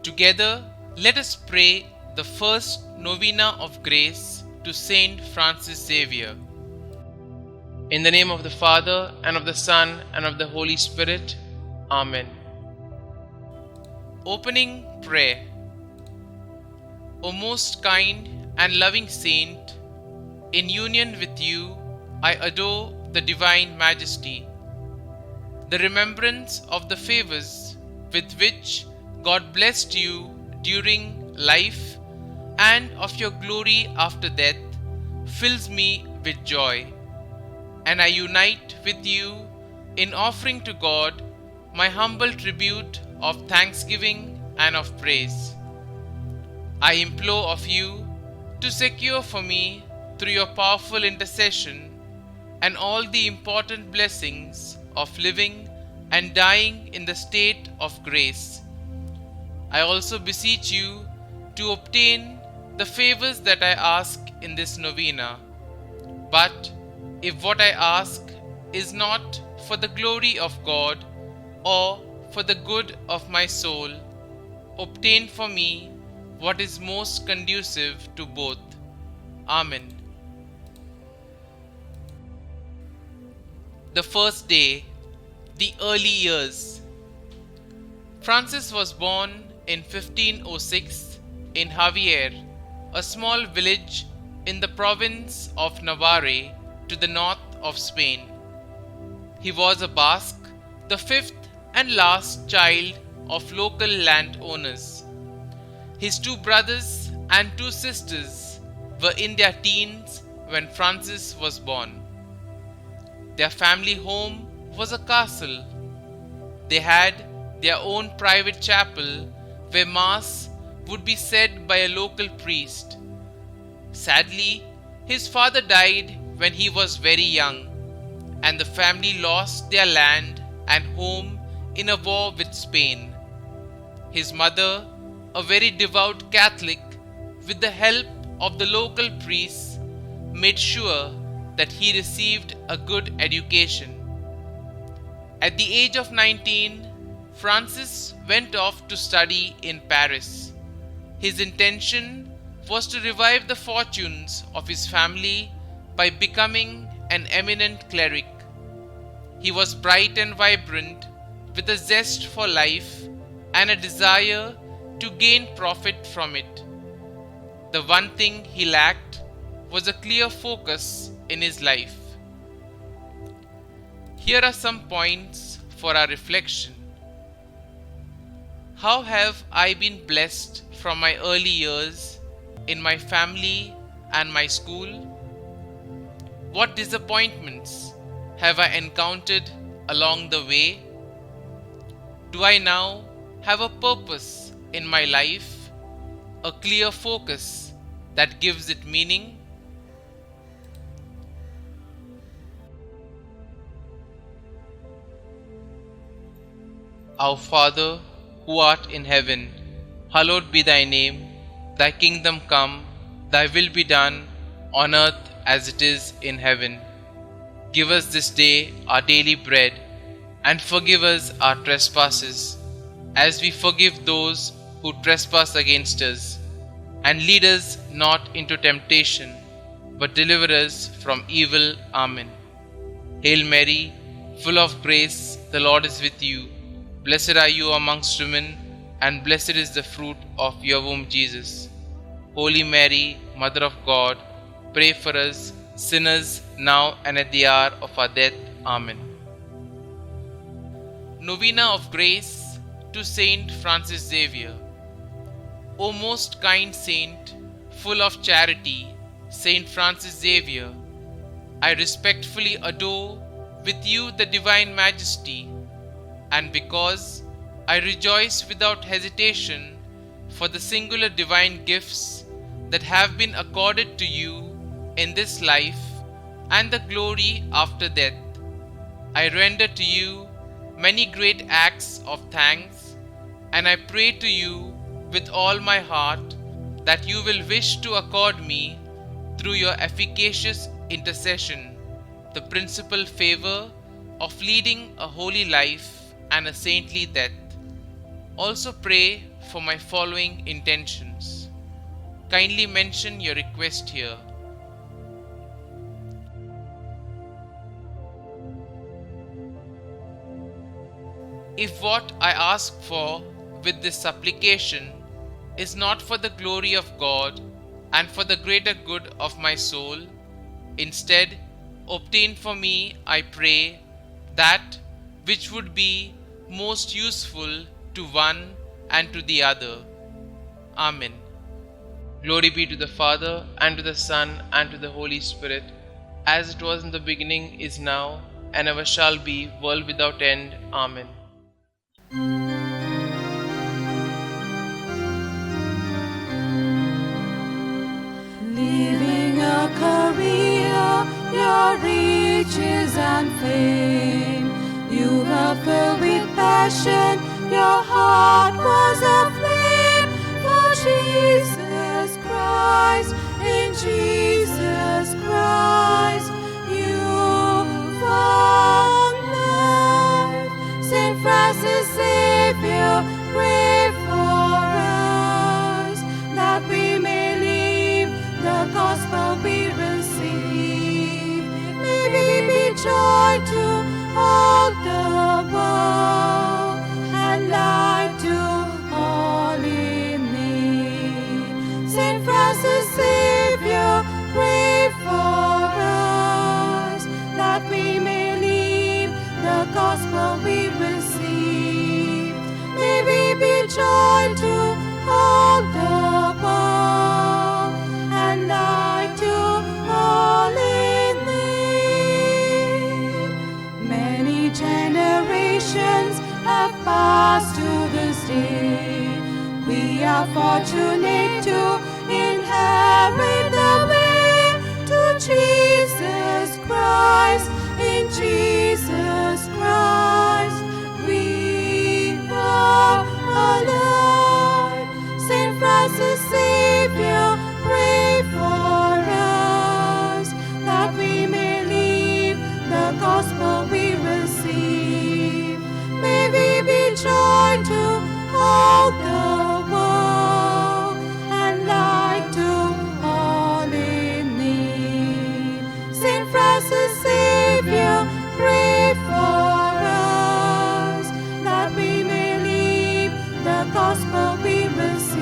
Together, let us pray the first Novena of Grace to Saint Francis Xavier. In the name of the Father, and of the Son, and of the Holy Spirit. Amen. Opening Prayer. O most kind and loving Saint, in union with you, I adore the Divine Majesty. The remembrance of the favors with which God blessed you during life and of your glory after death fills me with joy, and I unite with you in offering to God my humble tribute of thanksgiving and of praise. I implore of you to secure for me, through your powerful intercession, and all the important blessings of living and dying in the state of grace. I also beseech you to obtain the favors that I ask in this novena. But if what I ask is not for the glory of God or for the good of my soul, obtain for me what is most conducive to both. Amen. The first day, the early years. Francis was born in 1506 in Xavier, a small village in the province of Navarre to the north of Spain. He was a Basque, the fifth and last child of local landowners. His two brothers and two sisters were in their teens when Francis was born. Their family home was a castle. They had their own private chapel where Mass would be said by a local priest. Sadly, his father died when he was very young, and the family lost their land and home in a war with Spain. His mother, a very devout Catholic, with the help of the local priests, made sure that he received a good education. At the age of 19, Francis went off to study in Paris. His intention was to revive the fortunes of his family by becoming an eminent cleric. He was bright and vibrant, with a zest for life and a desire to gain profit from it. The one thing he lacked was a clear focus in his life. Here are some points for our reflection. How have I been blessed from my early years in my family and my school? What disappointments have I encountered along the way? Do I now have a purpose in my life, a clear focus that gives it meaning? Our Father, who art in heaven, hallowed be thy name. Thy kingdom come, thy will be done, on earth as it is in heaven. Give us this day our daily bread, and forgive us our trespasses, as we forgive those who trespass against us. And lead us not into temptation, but deliver us from evil. Amen. Hail Mary, full of grace, the Lord is with you. Blessed are you amongst women, and blessed is the fruit of your womb, Jesus. Holy Mary, Mother of God, pray for us sinners, now and at the hour of our death. Amen. Novena of Grace to Saint Francis Xavier. O most kind Saint, full of charity, Saint Francis Xavier, I respectfully adore with you the Divine Majesty, and because I rejoice without hesitation for the singular divine gifts that have been accorded to you in this life and the glory after death, I render to you many great acts of thanks, and I pray to you with all my heart that you will wish to accord me, through your efficacious intercession, the principal favor of leading a holy life and a saintly death. Also pray for my following intentions. Kindly mention your request here. If what I ask for with this supplication is not for the glory of God and for the greater good of my soul, instead, obtain for me, I pray, that which would be most useful to one and to the other. Amen. Glory be to the Father, and to the Son, and to the Holy Spirit, as it was in the beginning, is now, and ever shall be, world without end. Amen. Leaving a career, your riches and fame, you were filled with passion, your heart was aflame for Jesus Christ. In Jesus Christ, you found life. Saint Francis Xavier, pray for us that we may live the gospel we receive. May we be joy to all the world and light to all in need. Saint Francis Xavier, pray for us that we may live the gospel we receive. May we be joy to all the world and light to all in need. Many generations have passed to this day. We are fortunate to inherit the way to Jesus Christ. In Jesus Christ, we are alive. Saint Francis Xavier, pray for us that we may live the gospel we receive. May we be joy to all the world and light to all in need. Saint Francis Xavier, pray for us that we may live the gospel we receive.